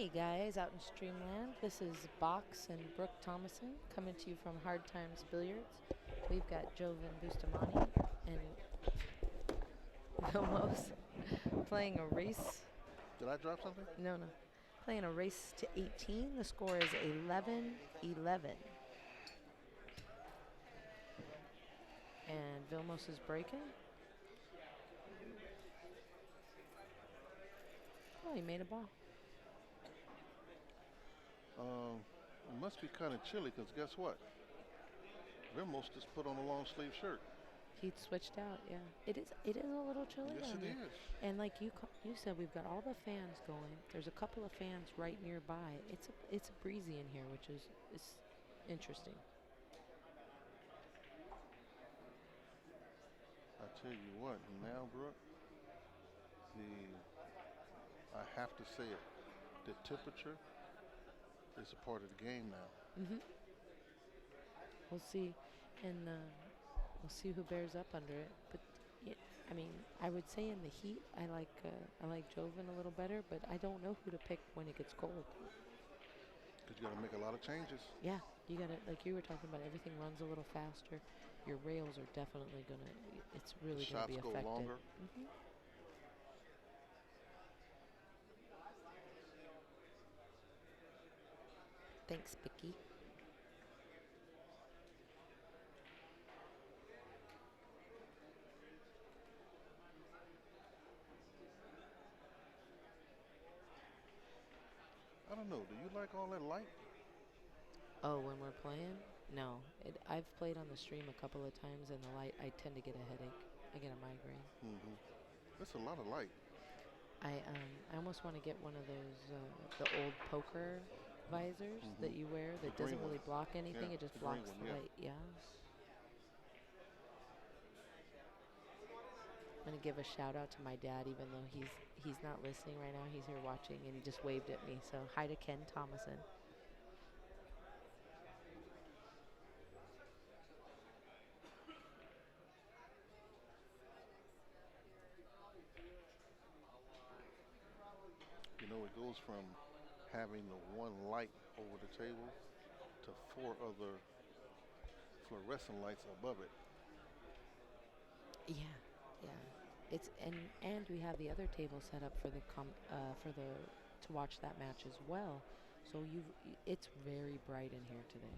Hey guys, out in Streamland, this is Box and Brook Thomason coming to you from Hard Times Billiards. We've got Joven Bustamante and Vilmos playing a race. Did I drop something? No. Playing a race to 18. The score is 11-11. And Vilmos is breaking. Oh, he made a ball. It must be kind of chilly because guess what? Vilmos just put on a long sleeve shirt. He switched out, yeah. It is a little chilly Yes, down it here. is. And like you said, we've got all the fans going. There's a couple of fans right nearby. It's a breezy in here, which is interesting. I tell you what, now, Brooke, I have to say it, the temperature is a part of the game now. We'll see, and we'll see who bears up under it. But yeah, I mean, I would say in the heat, I like Joven a little better, but I don't know who to pick when it gets cold. Because you got to make a lot of changes. Yeah, you got to, like you were talking about, everything runs a little faster. Your rails are definitely it's really going to be affected. Shots go longer. Thanks, Picky. I don't know. Do you like all that light? Oh, when we're playing? No. I've played on the stream a couple of times, and the light, I tend to get a headache. I get a migraine. That's a lot of light. I almost want to get one of those, the old poker visors that you wear that doesn't really block anything. Yeah, it just the green blocks one, the light. Yeah. I'm going to give a shout out to my dad, even though he's not listening right now. He's here watching, and he just waved at me. So hi to Ken Thomason. You know, it goes from having the one light over the table to 4 other fluorescent lights above it. Yeah. It's and we have the other table set up for the to watch that match as well. So it's very bright in here today.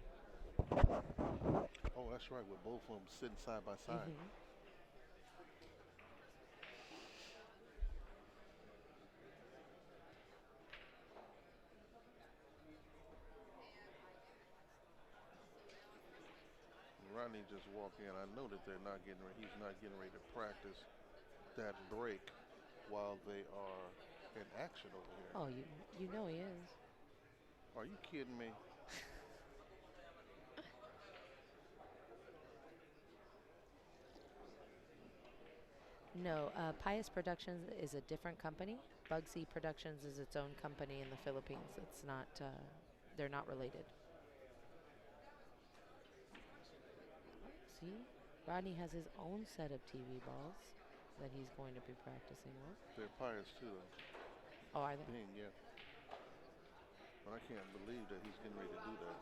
Oh, that's right, with both of them sitting side by side. Rodney just walked in. I know that he's not getting ready to practice that break while they are in action over here. Oh, you know he is. Are you kidding me? No, Pious Productions is a different company. Bugsy Productions is its own company in the Philippines. It's not, they're not related. See, Rodney has his own set of TV balls that he's going to be practicing with. They're pious too, though. Oh, are they? Yeah. But I can't believe that he's getting ready to do that.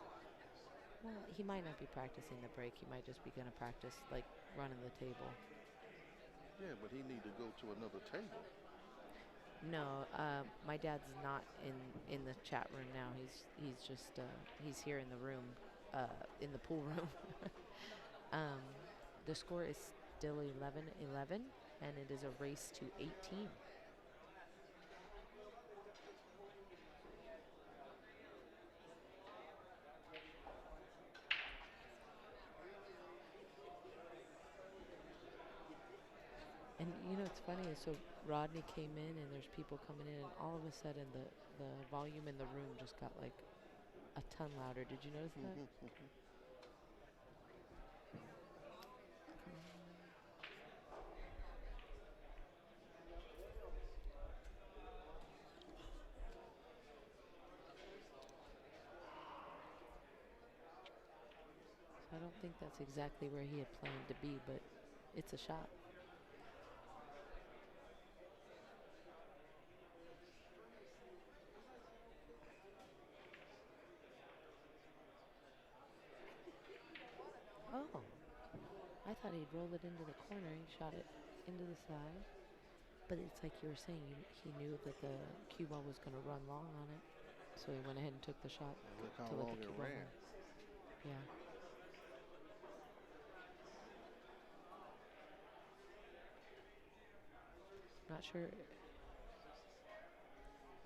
Well, he might not be practicing the break. He might just be going to practice, like, running the table. Yeah, but he need to go to another table. No, my dad's not in the chat room now. He's just he's here in the room, in the pool room. The score is still 11-11, and it is a race to 18. And you know, it's funny, so Rodney came in and there's people coming in, and all of a sudden the volume in the room just got like a ton louder. Did you notice that? So I don't think that's exactly where he had planned to be, but it's a shot. thought he'd roll it into the corner. He shot it into the side. But it's like you were saying, he knew that the cue ball was going to run long on it. So he went ahead and took the shot And look how to let long the it cue ball ran. run. Yeah. Not sure.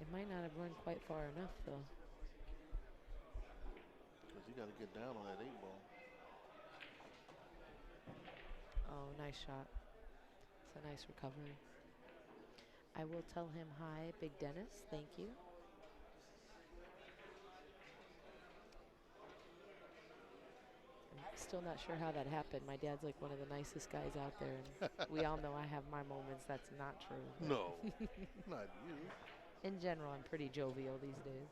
It might not have run quite far enough, though. Because you got to get down on that 8-ball. Oh, nice shot. It's a nice recovery. I will tell him hi, Big Dennis. Thank you. I'm still not sure how that happened. My dad's like one of the nicest guys out there, and we all know I have my moments. That's not true. No, not you. In general, I'm pretty jovial these days.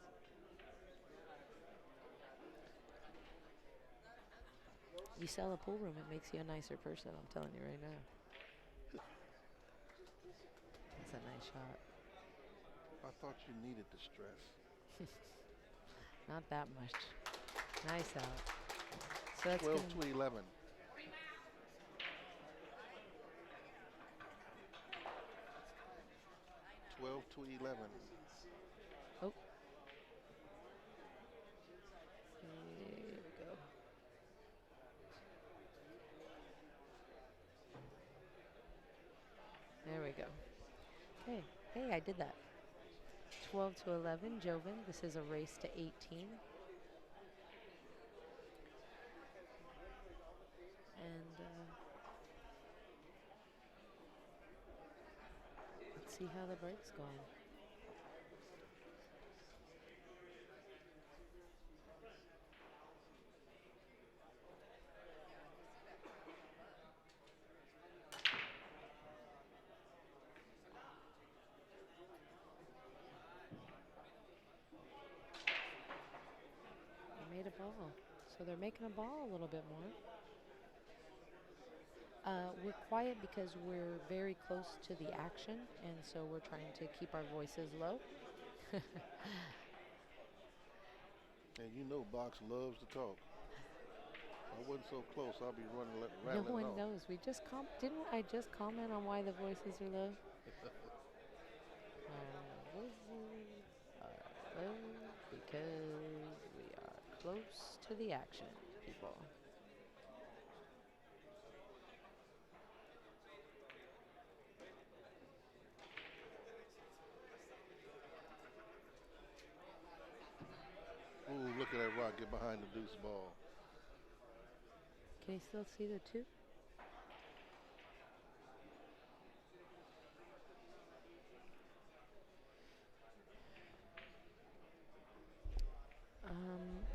You sell a pool room, it makes you a nicer person. I'm telling you right now. That's a nice shot. I thought you needed the stress. Not that much. Nice out. So that's 12 to 11. To 11. Oh. Here we go. There we go. Okay. Hey, I did that. 12 to 11, Joven. This is a race to 18. And let's see how the break's going. They made a ball. So they're making a ball a little bit more. We're quiet because we're very close to the action, and so we're trying to keep our voices low. And you know Box loves to talk. I wasn't so close. I'll be running, No rattling one it off. knows. We just didn't I just comment on why the voices are low? Voices are low because we are close to the action, people. Ooh, look at that rock get behind the deuce ball. Can you still see the two?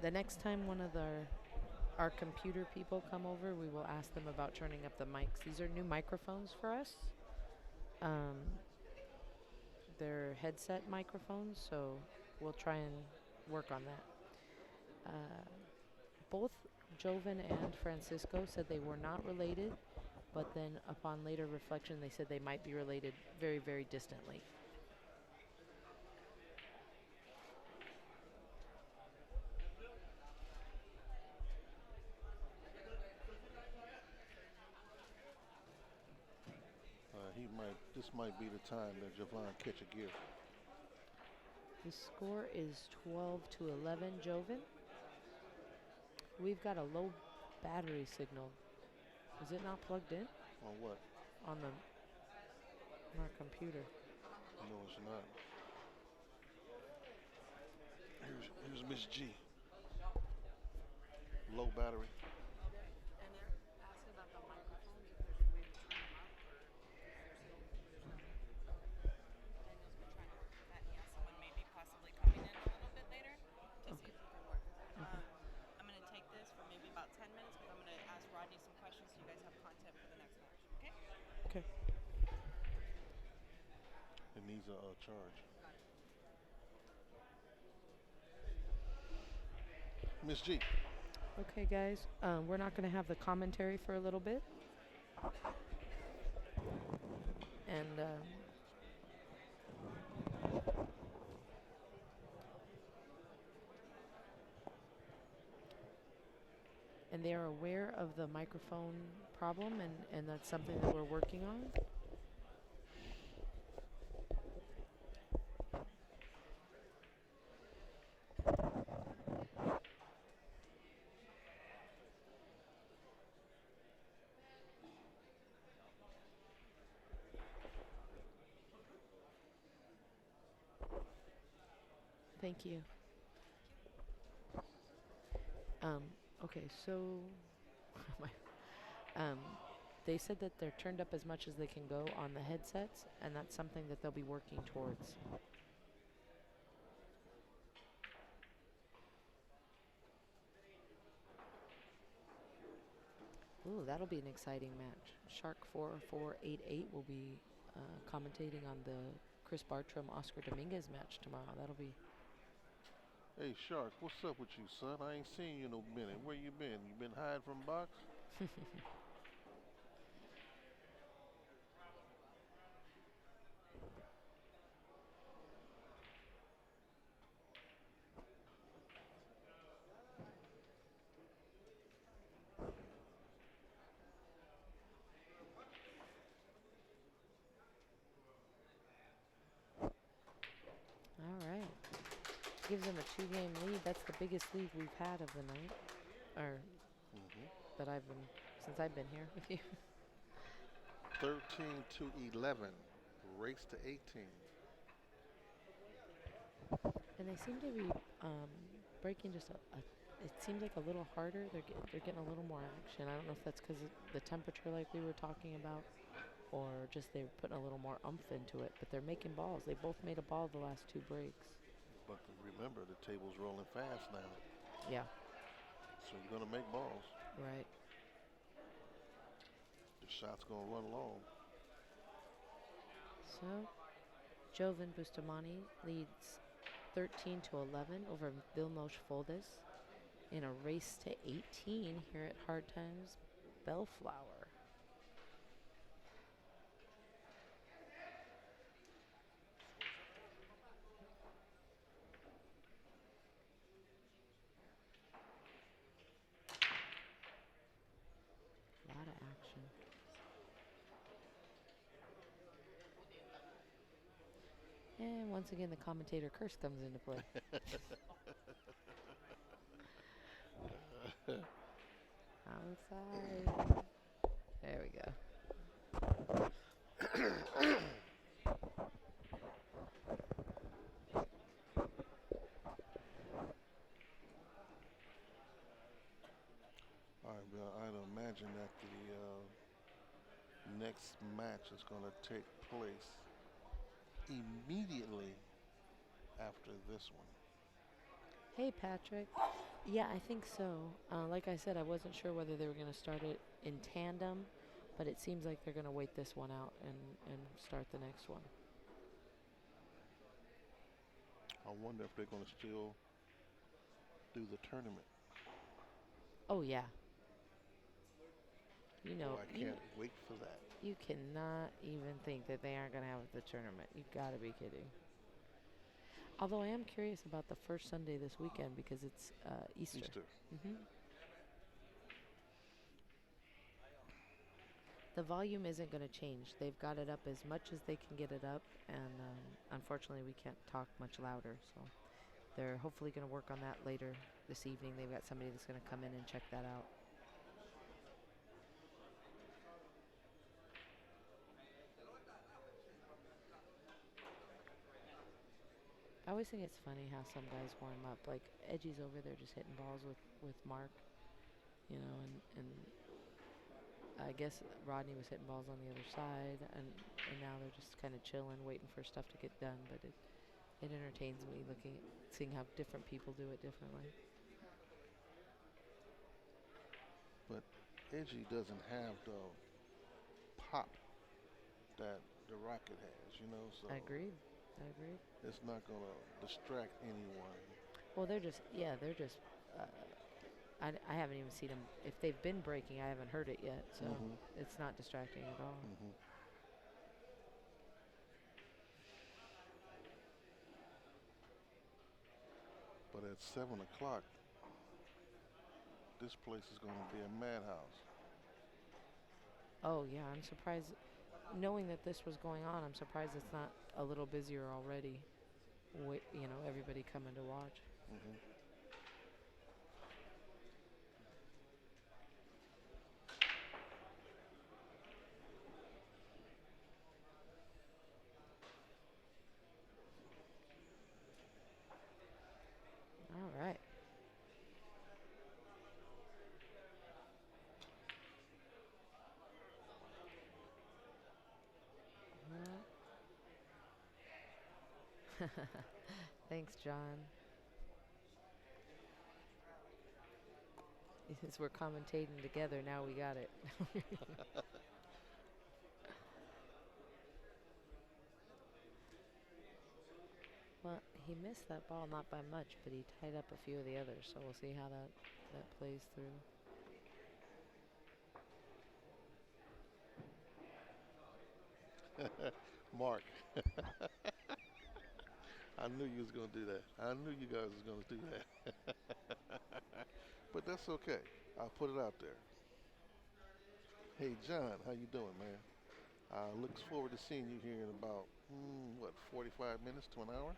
The next time one of our computer people come over, we will ask them about turning up the mics. These are new microphones for us. They're headset microphones, so we'll try and work on that. Both Joven and Francisco said they were not related, but then upon later reflection, they said they might be related very, very distantly. This might be the time that Javon catch a gift. The score is 12 to 11, Joven. We've got a low battery signal. Is it not plugged in? On what? On our computer. No, it's not. Here's Miss G. Low battery. And they're asking about the microphones, if there's a way to turn them up, Daniel's been trying to work with that. He has someone maybe possibly coming in a little bit later to see if he can work with it. I'm going to take this for maybe about 10 minutes because I'm going to ask Rodney some questions so you guys have content for the next match. Okay? Okay. It needs a charge. Miss G. Okay, guys. We're not going to have the commentary for a little bit. and they are aware of the microphone problem, and that's something that we're working on. Thank you. Um, okay, so my, um, they said that they're turned up as much as they can go on the headsets, and that's something that they'll be working towards. Ooh, that'll be an exciting match. Shark 4488 will be commentating on the Chris Bartram Oscar Dominguez match tomorrow. That'll be. Hey, Shark, what's up with you, son? I ain't seen you in a minute. Where you been? You been hiding from box? All right. Gives them a 2-game lead. That's the biggest lead we've had of the night, or that I've been since I've been here with you. 13 to 11. Race to 18. And they seem to be breaking just it seems like a little harder. They're getting a little more action. I don't know if that's because of the temperature, like we were talking about, or just they're putting a little more oomph into it. But they're making balls. They both made a ball the last 2 breaks. But remember, the table's rolling fast now. Yeah. So you're going to make balls. Right. The shot's going to run long. So, Jovan Bustamante leads 13 to 11 over Vilmos Foldes in a race to 18 here at Hard Times Bellflower. A lot of action. And once again, the commentator curse comes into play. Outside. There we go. All right, well, I'd imagine that the next match is going to take place immediately after this one. Hey, Patrick. Yeah, I think so. Like I said, I wasn't sure whether they were going to start it in tandem, but it seems like they're going to wait this one out and start the next one. I wonder if they're going to still do the tournament. Oh, yeah. You know, I can't wait for that. You cannot even think that they aren't going to have the tournament. You got to be kidding. Although I am curious about the first Sunday this weekend because it's Easter. The volume isn't going to change. They've got it up as much as they can get it up, and unfortunately we can't talk much louder. So they're hopefully going to work on that later this evening. They've got somebody that's going to come in and check that out. I always think it's funny how some guys warm up. Like Edgy's over there just hitting balls with Mark, you know, and I guess Rodney was hitting balls on the other side, and now they're just kind of chilling, waiting for stuff to get done. But it entertains me seeing how different people do it differently. But Edgy doesn't have the pop that the Rocket has, you know. So I agree. It's not going to distract anyone. Well, they're just. I haven't even seen them. If they've been breaking, I haven't heard it yet, so it's not distracting at all. But at 7 o'clock, This place is going to be a madhouse. Oh yeah, I'm surprised. Knowing that this was going on, I'm surprised it's not a little busier already. Everybody coming to watch. Hmm. All right. Well, thanks, John. Since we're commentating together, now we got it. Well, he missed that ball, not by much, but he tied up a few of the others, so we'll see how that plays through. Mark, I knew you was going to do that. I knew you guys was going to do that. But that's okay. I'll put it out there. Hey, John, how you doing, man? Looks forward to seeing you here in about, 45 minutes to an hour?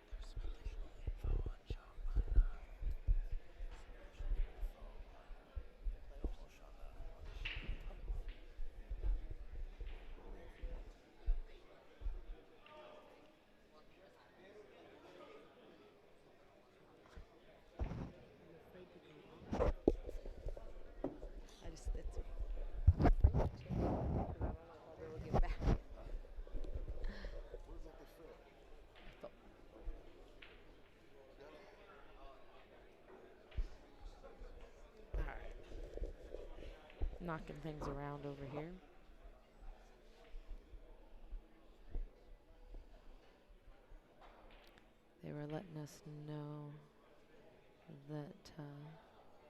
I just, it's, I'm afraid to change it because I don't know if I'll be able to get back. What is that they fell? Thought- All right. Knocking things around over here. They were letting us know that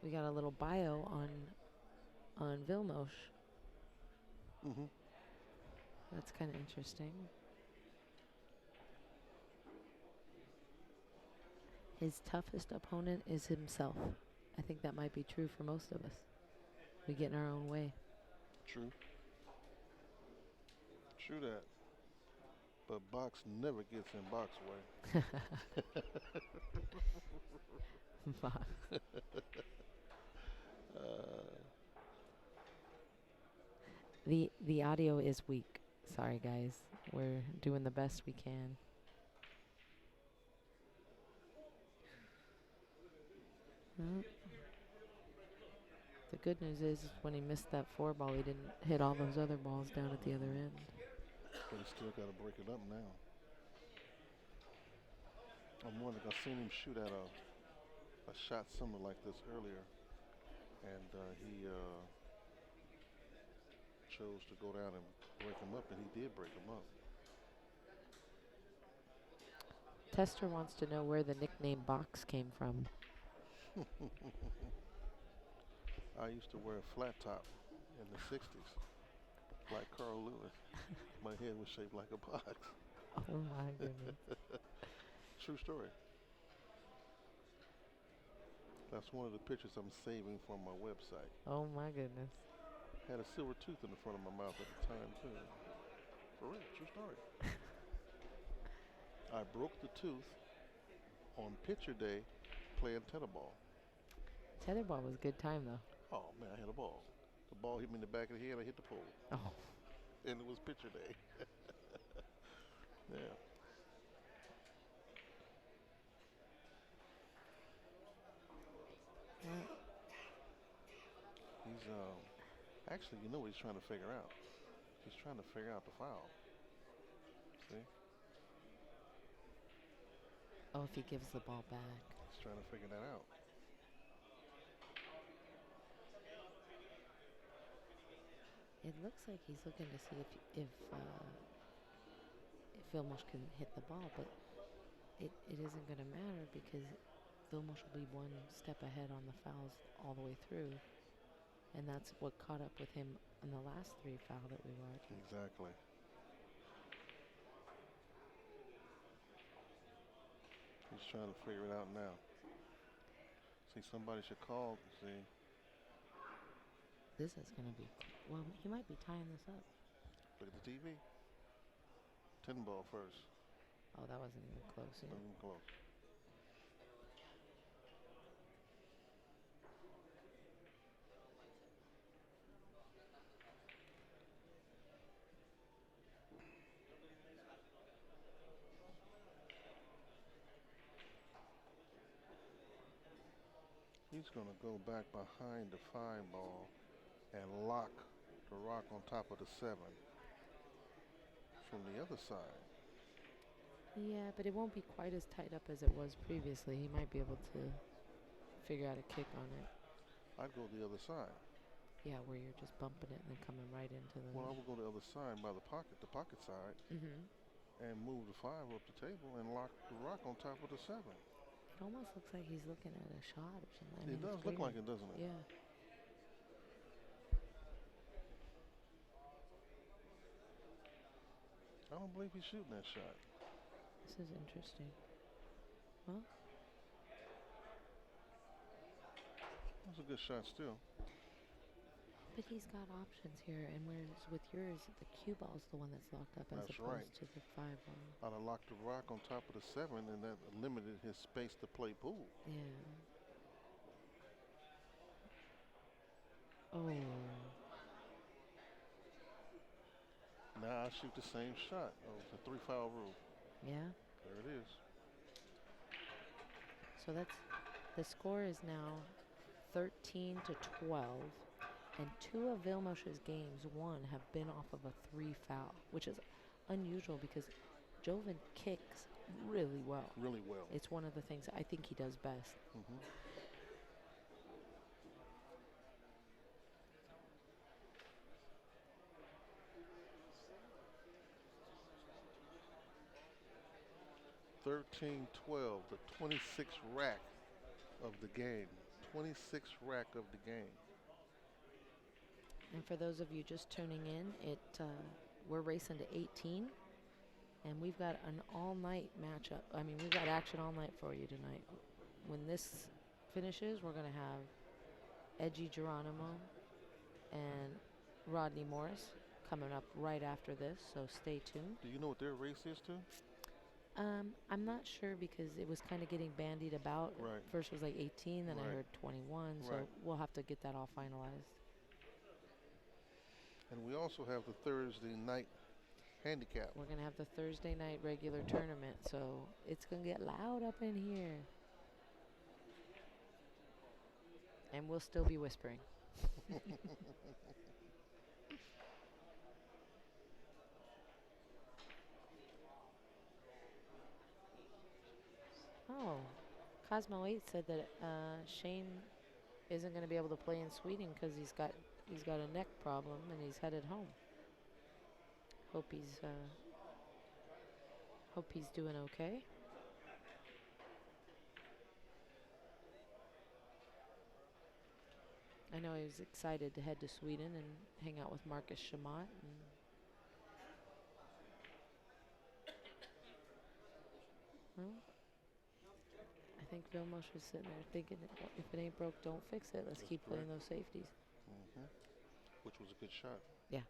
we got a little bio on Vilmos. Mm-hmm. That's kind of interesting. His toughest opponent is himself. I think that might be true for most of us. We get in our own way. True. True that. But box never gets in box way. The audio is weak. Sorry guys. We're doing the best we can. Well, the good news is when he missed that 4 ball, he didn't hit all those other balls down at the other end. But he still got to break it up now. I'm wondering, I've seen him shoot at a shot similar like this earlier. And he chose to go down and break him up, and he did break him up. Tester wants to know where the nickname Box came from. I used to wear a flat top in the 60s, like Carl Lewis. My head was shaped like a box. Oh my goodness. True story. That's one of the pictures I'm saving from my website. Oh my goodness. Had a silver tooth in the front of my mouth at the time, too. For real, true story. I broke the tooth on picture day playing tetherball. Tetherball was a good time though. Oh, man, I hit a ball. The ball hit me in the back of the head, I hit the pole. Oh. And it was picture day. Yeah. He's, actually, you know what he's trying to figure out? He's trying to figure out the foul. See? Oh, if he gives the ball back. He's trying to figure that out. It looks like he's looking to see if Vilmos can hit the ball, but it isn't going to matter because Vilmos will be one step ahead on the fouls all the way through. And that's what caught up with him in the last 3 foul that we watched. Exactly. He's trying to figure it out now. See, somebody should call. See, This is going to be. Well, he might be tying this up. Look at the TV. 10 ball first. Oh, that wasn't even close. Yeah. Not even close. He's going to go back behind the 5 ball and lock the rock on top of the 7 from the other side. Yeah, but it won't be quite as tied up as it was previously. He might be able to figure out a kick on it. I'd go the other side. Yeah, where you're just bumping it and then coming right into the. Well, I would go the other side by the pocket side, and move the 5 up the table and lock the rock on top of the 7. It almost looks like he's looking at a shot or something. It does look like it, doesn't it? Yeah. I don't believe he's shooting that shot. This is interesting. Well, That's a good shot still. but he's got options here, and whereas with yours, the cue ball's the one that's locked up as That's opposed right. to the 5 ball. I'd have locked the rock on top of the 7, and that limited his space to play pool. Yeah. Oh. Now I shoot the same shot. Oh, the 3-foul rule. Yeah. There it is. So that's the score is now 13-12, and 2 of Vilmos's games won have been off of a 3 foul, which is unusual because Joven kicks really well. Really well. It's one of the things I think he does best. 13-12, the 26th rack of the game. 26th rack of the game. And for those of you just tuning in, we're racing to 18, and we've got an all-night matchup. I mean, we've got action all night for you tonight. When this finishes, we're going to have Edgy Geronimo and Rodney Morris coming up right after this, so stay tuned. Do you know what their race is to? I'm not sure because it was kind of getting bandied about. Right. First it was like 18, then I Right. heard 21, so Right. we'll have to get that all finalized. And we also have the Thursday night handicap. We're going to have the Thursday night regular tournament, so it's going to get loud up in here. And we'll still be whispering. Oh, Cosmo 8 said that Shane isn't going to be able to play in Sweden because he's got a neck problem and he's headed home. Hope he's doing okay. I know he was excited to head to Sweden and hang out with Marcus Shamat. Well, I think Vilmos was sitting there thinking, if it ain't broke, don't fix it. Let's keep playing those safeties. Which was a good shot. Yeah.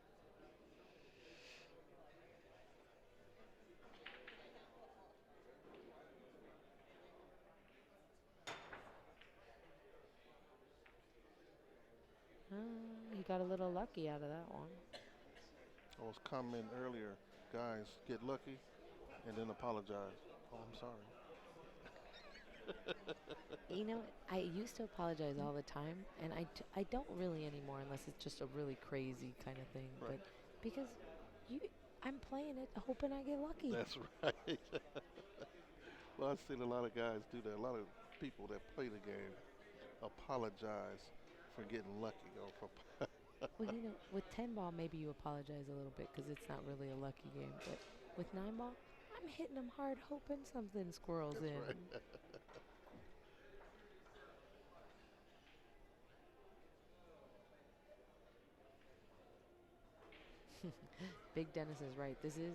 He got a little lucky out of that one. I was commenting earlier, guys, get lucky and then apologize. Oh, I'm sorry. You know, I used to apologize all the time, and I don't really anymore unless it's just a really crazy kind of thing. Right. But because I'm playing it hoping I get lucky. That's right. Well, I've seen a lot of guys do that. A lot of people that play the game apologize for getting lucky or for Well, you know, with 10 ball, maybe you apologize a little bit because it's not really a lucky game. But with 9 ball, I'm hitting them hard hoping something squirrels That's in. right. Big Dennis is right. This is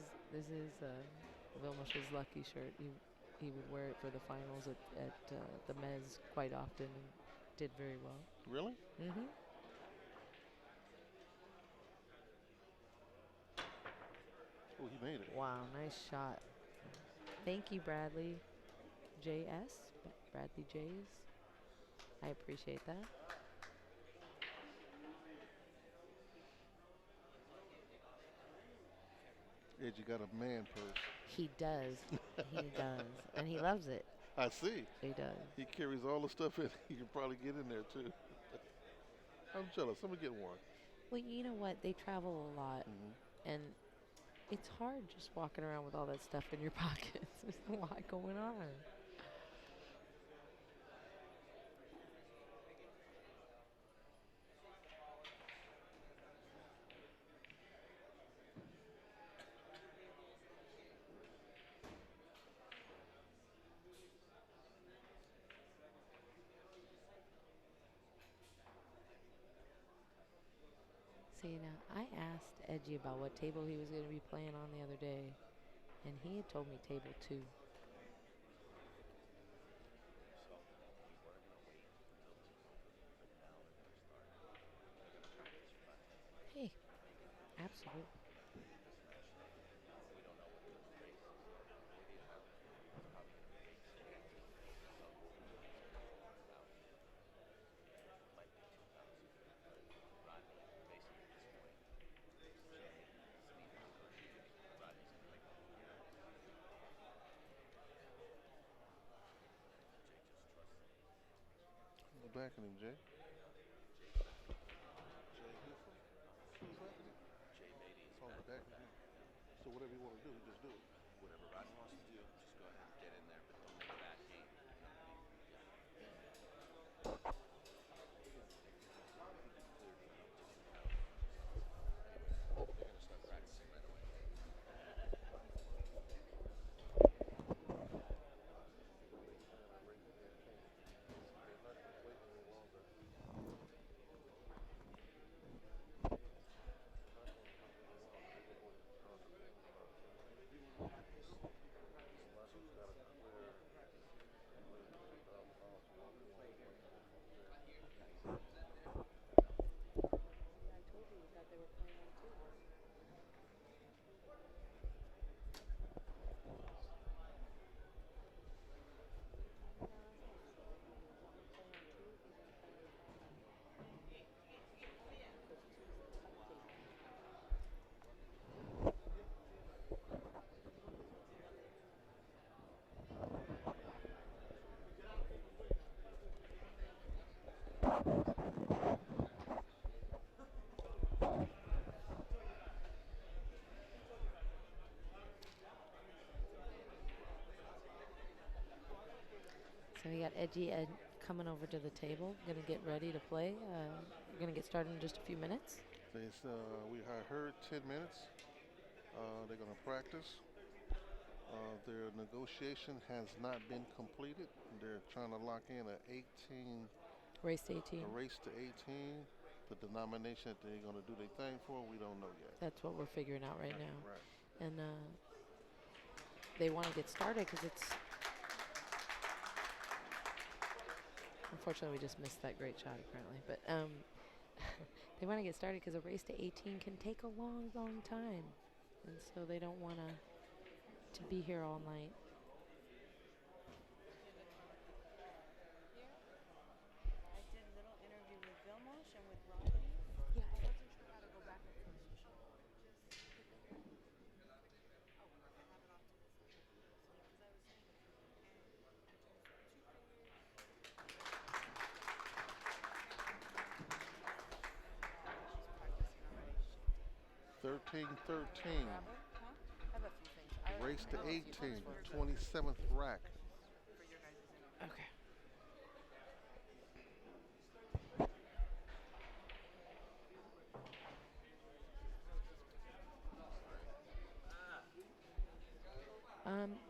Vilmos's lucky shirt. He would wear it for the finals at the Mez quite often and did very well. Really? Mm-hmm. Oh, he made it. Wow, nice shot. Thank you, Bradley. JS, Bradley J's. I appreciate that. Edgy got a man purse. He does. He does. And he loves it. I see. He does. He carries all the stuff in. He can probably get in there too. I'm jealous. Let me get one. Well, you know what? They travel a lot. Hmm. And it's hard just walking around with all that stuff in your pockets. There's a lot going on. See, now, I asked Edgy about what table he was going to be playing on the other day, and he had told me table 2. Hey, absolutely. Who's backing him, Jay? Jay Hooper? Who's backing him? Oh, the backing him. So whatever you want to do, you just do it. Whatever Rodney wants to do, just go ahead and get in there, but don't make a bad game. They're gonna start practicing right away. I told you that they were playing on 2. So we got Edgy Ed coming over to the table, gonna get ready to play. We're gonna get started in just a few minutes. We heard 10 minutes. They're going to practice. Their negotiation has not been completed. They're trying to lock in a 18, Race to 18. a race to 18. The denomination that they're going to do their thing for, we don't know yet. That's what we're figuring out right now. Right. And they want to get started because it's. Unfortunately, we just missed that great shot apparently. But they want to get started because a race to 18 can take a long, long time. And so they don't want to be here all night. I did a little interview with Vilmos and with Rodney. Yeah, I wasn't sure how to go back and forth. So should I just hit the button? Oh, perfect. Have it off to the side. So, because I was saying if you can, I turn 2 fingers. She's practicing already. 13-13. Grab it, huh? I have a few things. I Race to have a few 18. things for 27th rack. your guys' interview. Okay.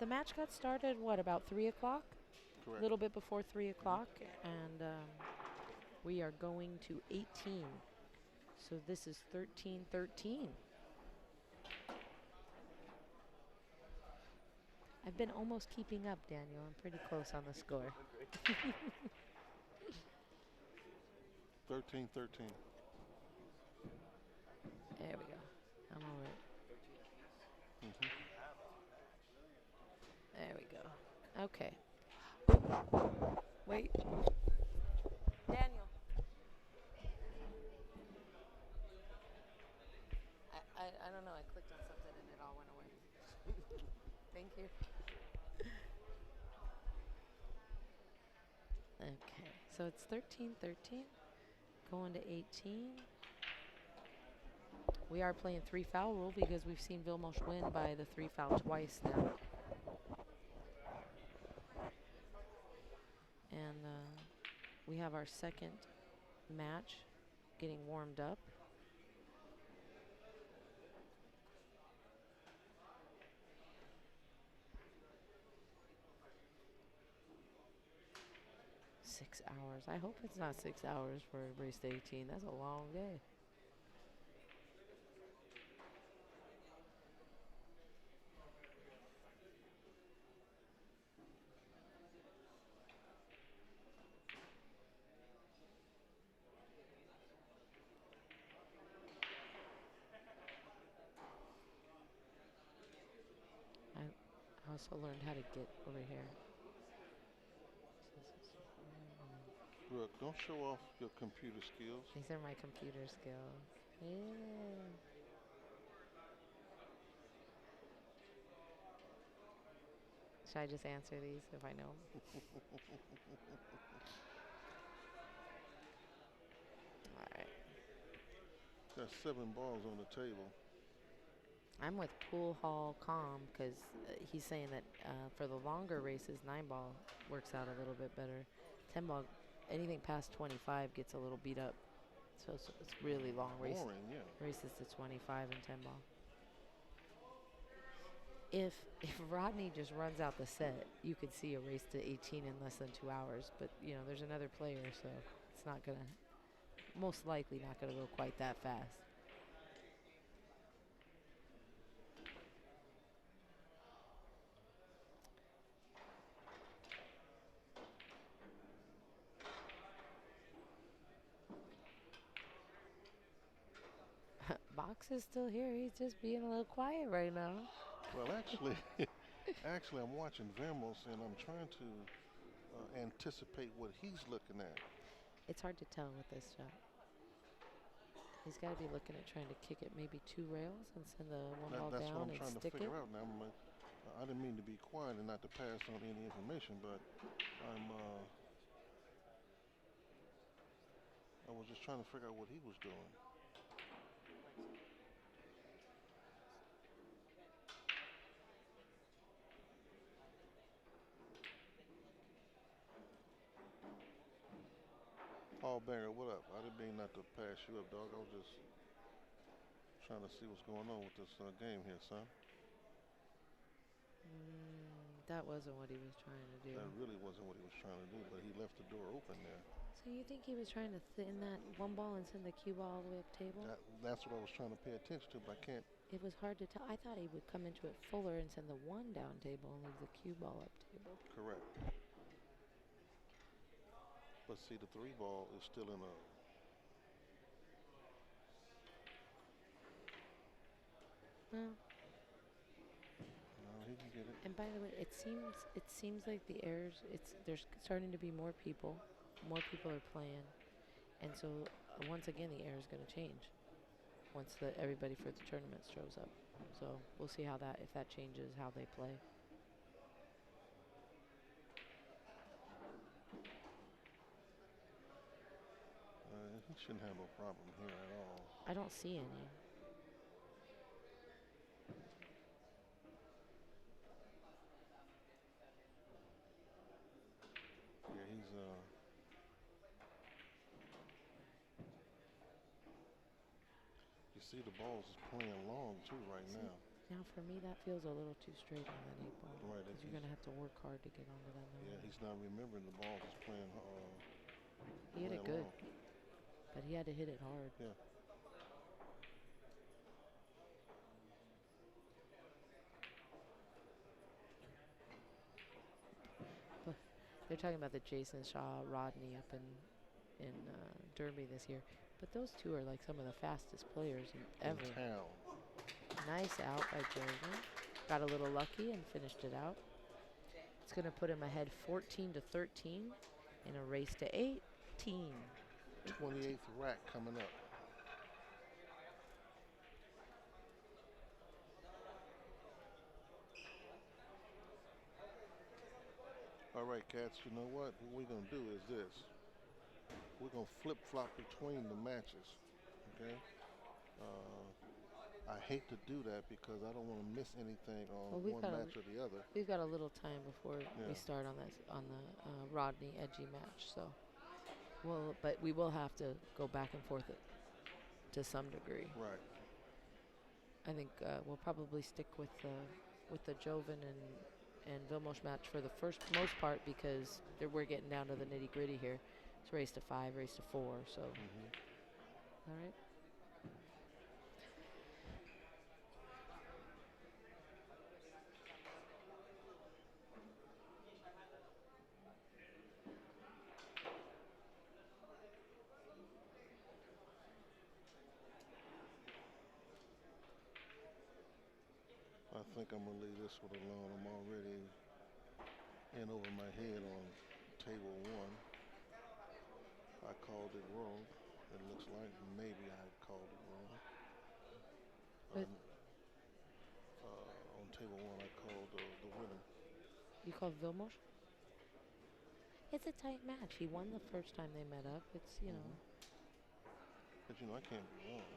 The match got started, about 3 o'clock? A Correct. little bit before 3 o'clock, and we are going to 18. So this is 13-13. I've been almost keeping up, Daniel. I'm pretty close on the score. 13-13. There we go. I'm all right. Mhm. There we go. Okay. Wait. Daniel. I don't know. I clicked on something and it all went away. Thank you. Okay. So it's 13-13. Going to 18. We are playing 3-foul rule because we've seen Vilmos win by the 3-foul twice now. And we have our second match getting warmed up. Six hours. I hope it's not 6 hours for a race to 18. That's a long day. I also learned how to get over here. Brooke, don't show off your computer skills. These are my computer skills. Yeah. Should I just answer these if I know 'em? All right. Got 7 balls on the table. I'm with Pool Hall Calm because he's saying that for the longer races, 9-ball works out a little bit better. 10-ball, anything past 25 gets a little beat up. So it's really long Boring, yeah. races to 25 and 10-ball. If Rodney just runs out the set, you could see a race to 18 in less than 2 hours. But there's another player, so it's not gonna, most likely not gonna go quite that fast. Box is still here. He's just being a little quiet right now. Well, actually, I'm watching Vamos and I'm trying to anticipate what he's looking at. It's hard to tell with this shot. He's got to be looking at trying to kick it maybe 2 rails and send the one ball That's down what I'm and trying to stick it. figure out now. I didn't mean to be quiet and not to pass on any information, but I was just trying to figure out what he was doing. Paul Barry, what up? I didn't mean not to pass you up, dog. I was just trying to see what's going on with this game here, son. That wasn't what he was trying to do. That really wasn't what he was trying to do, but he left the door open there. So you think he was trying to thin that one ball and send the cue ball all the way up table? That's what I was trying to pay attention to, but I can't. It was hard to tell. I thought he would come into it fuller and send the one down table and leave the cue ball up table. Correct. But see, the 3 ball is still in a. Well, No, he can get it. and by the way, it seems like the errors. There's starting to be more people. More people are playing, and so once again the error is going to change. Once everybody for the tournament shows up, so we'll see if that changes how they play. He shouldn't have a problem here at all. I don't see any. Yeah, he's You see, the balls is playing long too right now. Now for me, that feels a little too straight on that 8-ball. Right, Because you're going to have to work hard to get onto that number. Yeah, he's not remembering the balls is playing. He hit it good, long. but he had to hit it hard. Yeah. But they're talking about the Jason Shaw, Rodney up in Derby this year. But those two are like some of the fastest players ever. In town. Nice out by Joven. Got a little lucky and finished it out. It's going to put him ahead 14-13 in a race to 18. 28th rack coming up. All right, cats, you know what? What we're going to do is this. We're going to flip-flop between the matches, okay? I hate to do that because I don't want to miss anything on one match or the other. We've got a little time before we Yeah. start on this on the Rodney Edgy match, so but we will have to go back and forth to some degree. Right. I think we'll probably stick with the Joven and Vilmos match for the most part because we're getting down to the nitty gritty here. It's race to 5, race to 4, so all right. I think I'm going to leave this one alone. I'm already in over my head on table 1. I called it wrong. It looks like maybe I called it wrong. On table 1, I called the winner. You called Vilmos? It's a tight match. He won the first time they met up. It's, you know. But, you know, I can't be wrong.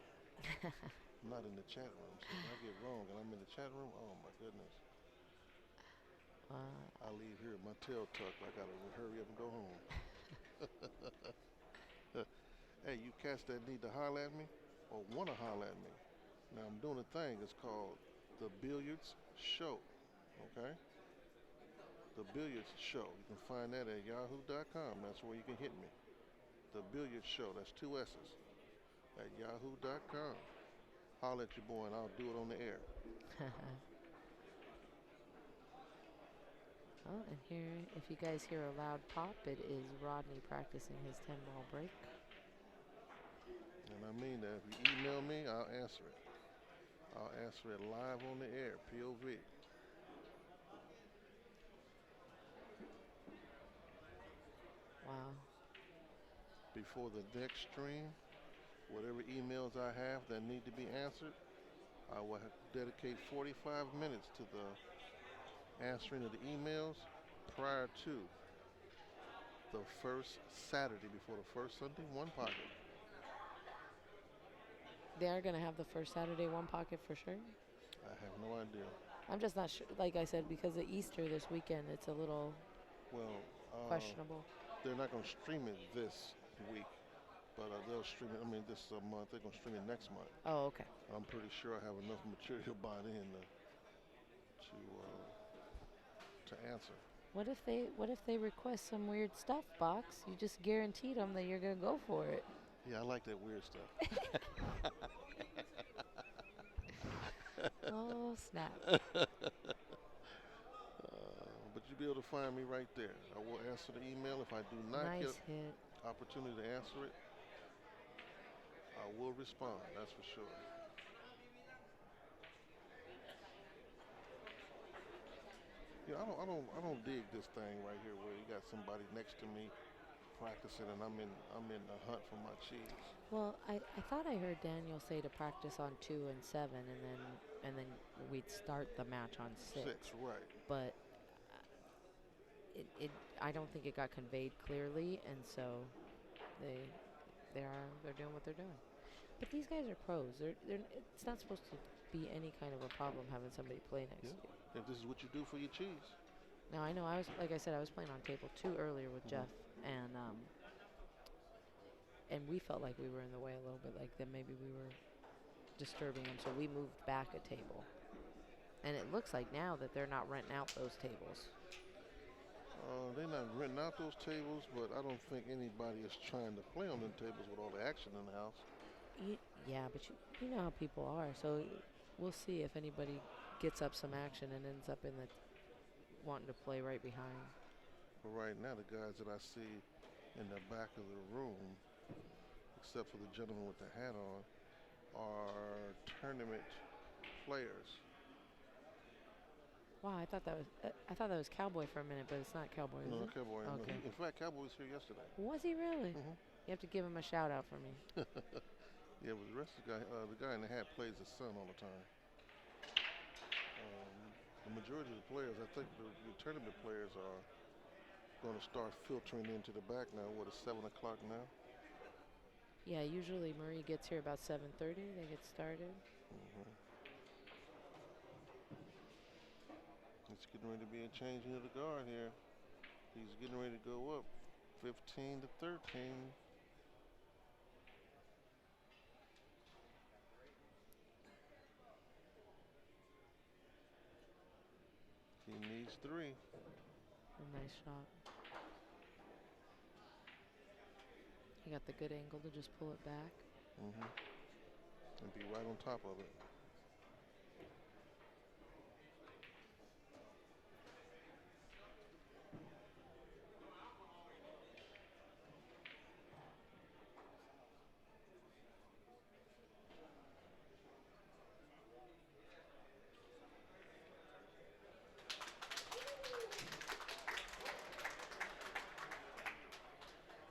I'm not in the chat room. So if I get wrong and I'm in the chat room, oh, my goodness. I leave here with my tail tucked. I got to hurry up and go home. Hey, you cats that need to holler at me or want to holler at me. Now, I'm doing a thing. It's called the Billiards Show. Okay? The Billiards Show. You can find that at yahoo.com. That's where you can hit me. The Billiards Show. That's 2 S's. At yahoo.com. Holler at your boy and I'll do it on the air. Oh, and here, if you guys hear a loud pop, it is Rodney practicing his 10-ball break. And I mean that. If you email me, I'll answer it. I'll answer it live on the air, POV. Wow. Before the next stream, whatever emails I have that need to be answered, I will dedicate 45 minutes to the answering of the emails prior to the first Saturday before the first Sunday, 1 pocket. They are going to have the first Saturday 1 pocket for sure? I have no idea. I'm just not sure. Like I said, because of Easter this weekend, it's a little questionable. They're not going to stream it this week, but they'll stream it. I mean, this month. They're going to stream it next month. Oh, okay. I'm pretty sure I have enough material by then to answer. What if they request some weird stuff, Box? You just guaranteed them that you're going to go for it. Yeah, I like that weird stuff. Oh, snap. But you'll be able to find me right there. I will answer the email. If I do not get opportunity to answer it, I will respond. That's for sure. Yeah, I don't dig this thing right here where you got somebody next to me practicing and I'm in the hunt for my cheese. Well, I thought I heard Daniel say to practice on 2 and 7, and then we'd start the match on 6. 6, right? But I don't think it got conveyed clearly, and so they're doing what they're doing. But these guys are pros. It's not supposed to be any kind of a problem having somebody play next to you. If this is what you do for your cheese. Now I know I was playing on table 2 earlier with Jeff, and we felt like we were in the way a little bit, like that maybe we were disturbing him, so we moved back a table. And it looks like now that they're not renting out those tables. They're not renting out those tables, but I don't think anybody is trying to play on them tables with all the action in the house. Yeah, but you know how people are, so we'll see if anybody gets up some action and ends up wanting to play right behind. But right now, the guys that I see in the back of the room, except for the gentleman with the hat on, are tournament players. Wow, I thought that was Cowboy for a minute, but it's not Cowboy, is No, it? Cowboy. No, Okay. in fact, Cowboy was here yesterday. Was he really? Hmm You have to give him a shout out for me. Yeah, but the rest of the guy in the hat plays his son all the time. The majority of the players, I think the tournament players are going to start filtering into the back now. What, it's 7 o'clock now? Yeah, usually Marie gets here about 7:30. They get started. Hmm It's getting ready to be a changing of the guard here. He's getting ready to go up 15 to 13. He needs 3. A nice shot. He got the good angle to just pull it back. Hmm And be right on top of it.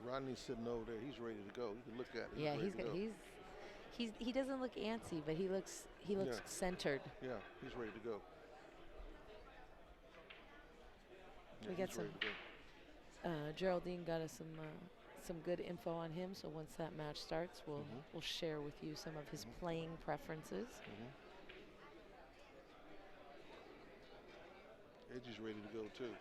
Rodney's sitting over there. He's ready to go. You can look at it. Yeah, He's ready to go. he doesn't look antsy, but he looks Yeah. centered. Yeah, he's ready to go. Yeah, We got he's ready to go. Geraldine got us some good info on him. So once that match starts, Mhm. we'll share with you some of his Mhm. playing preferences. Edgy's ready to go too.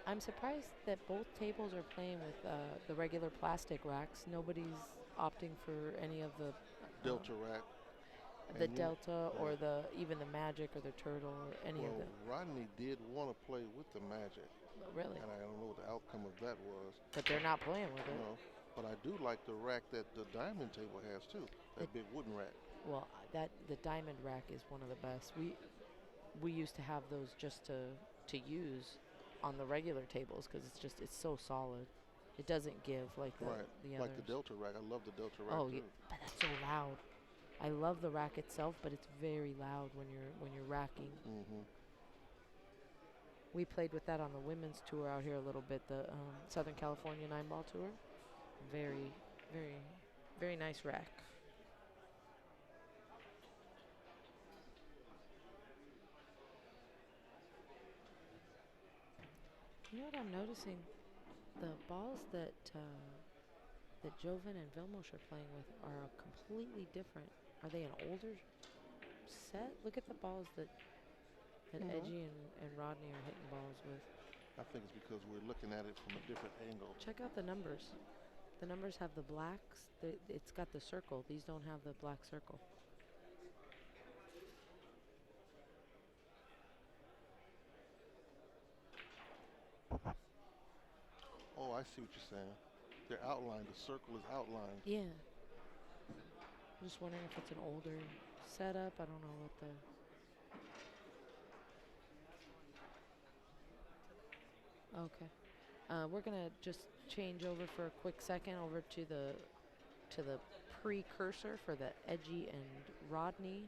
I'm surprised that both tables are playing with the regular plastic racks. Nobody's opting for any of the Delta rack. the And Delta or right. the even the Magic or the Turtle or any of Well, the. Rodney did want to play with the Magic, Really, and I don't know what the outcome of that was. but they're not playing with it. No, but I do like the rack that the Diamond table has too. That big wooden rack. Well, that the Diamond rack is one of the best. We used to have those just to use on the regular tables because it's so solid. It doesn't give like the Right. the Like others. the Delta rack. I love the Delta rack Oh, too. yeah, but that's so loud. I love the rack itself, but it's very loud when you're racking. Mm-hmm. We played with that on the women's tour out here a little bit, the Southern California 9-ball tour. Very, very, very nice rack. You know what I'm noticing? The balls that Joven and Vilmos are playing with are completely different. Are they an older set? Look at the balls that No. Edgy and Rodney are hitting balls with. I think it's because we're looking at it from a different angle. Check out the numbers. The numbers have the blacks. It's got the circle. These don't have the black circle. Oh, I see what you're saying. They're outlined. The circle is outlined. Yeah. I'm just wondering if it's an older setup. I don't know what the. Okay. We're gonna just change over for a quick second over to the precursor for the Edgy and Rodney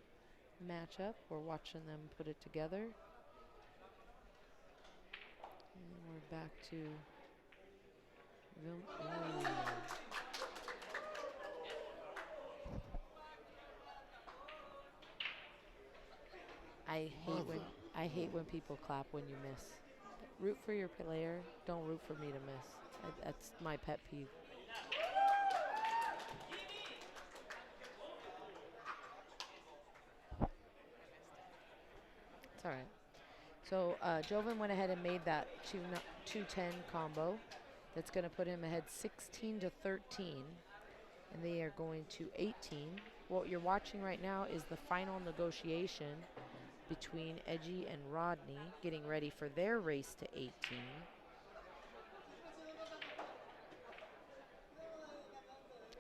matchup. We're watching them put it together. And we're back to Ooh. I hate when people clap when you miss. Root for your player. Don't root for me to miss. That's my pet peeve. It's all right. So Joven went ahead and made that 210 combo. That's going to put him ahead 16 to 13, and they are going to 18. What you're watching right now is the final negotiation between Edgy and Rodney, getting ready for their race to 18.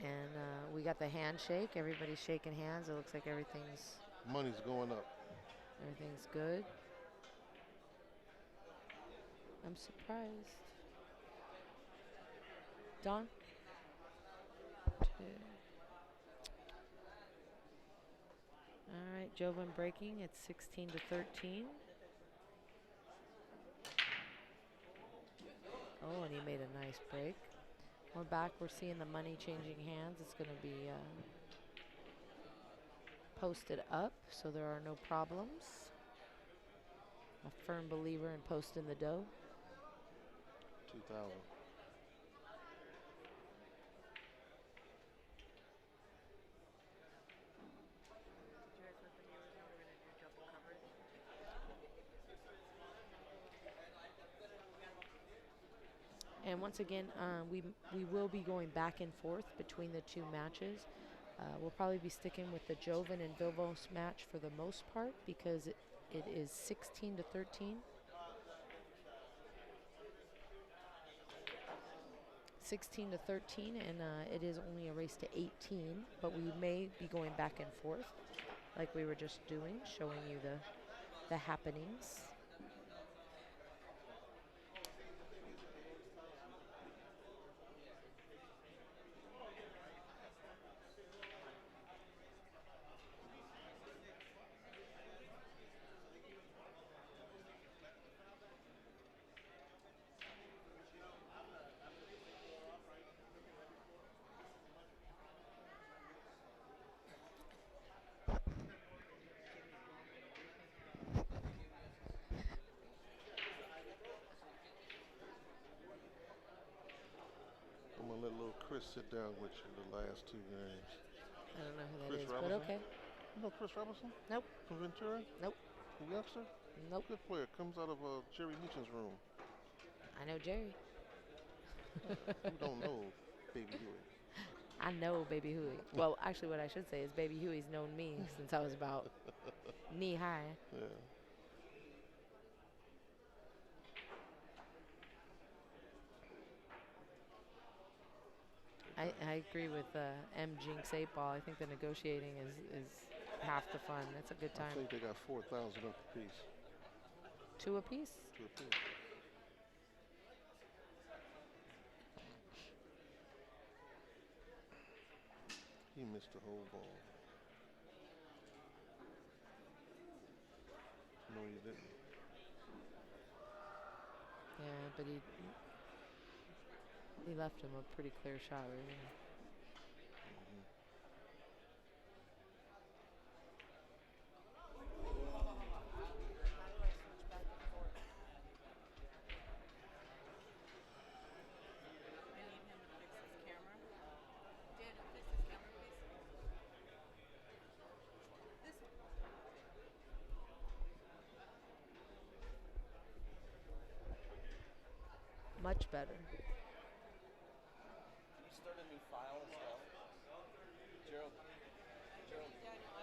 And we got the handshake. Everybody's shaking hands. It looks like everything's Money's going up. good. I'm surprised. Don? All right, Jovan breaking. It's 16 to 13. Oh, and he made a nice break. We're back. We're seeing the money changing hands. It's going to be posted up, so there are no problems. A firm believer in posting the dough. 2,000. Did you guys let the viewers know we're gonna do double coverage? And once again, we will be going back and forth between the two matches. We'll probably be sticking with the Jovan and Vilvos match for the most part because it is 16 to 13. 16 to 13, and it is only a race to 18, but we may be going back and forth like we were just doing, showing you the happenings. I'm gonna let little Chris sit down with you the last two games. I don't know who that Chris is, Robinson? but okay. You know Chris Robinson? Nope. From Ventura? Nope. The youngster? Nope. Good player. Comes out of Jerry Meacham's room. I know Jerry. You don't know Baby Huey. I know Baby Huey. Well, actually, what I should say is Baby Huey's known me since I was about knee high. Yeah. I agree with M. Jinx 8 Ball. I think the negotiating is half the fun. It's a good I time. think they got 4,000 up a piece. Two apiece? Two a piece. He missed the whole ball. No, he didn't. Yeah, but he left him a pretty clear shot, really. Mhm. How do I switch back and forth? I need him to fix his camera. Dan, fix his camera, please. This one. Much better.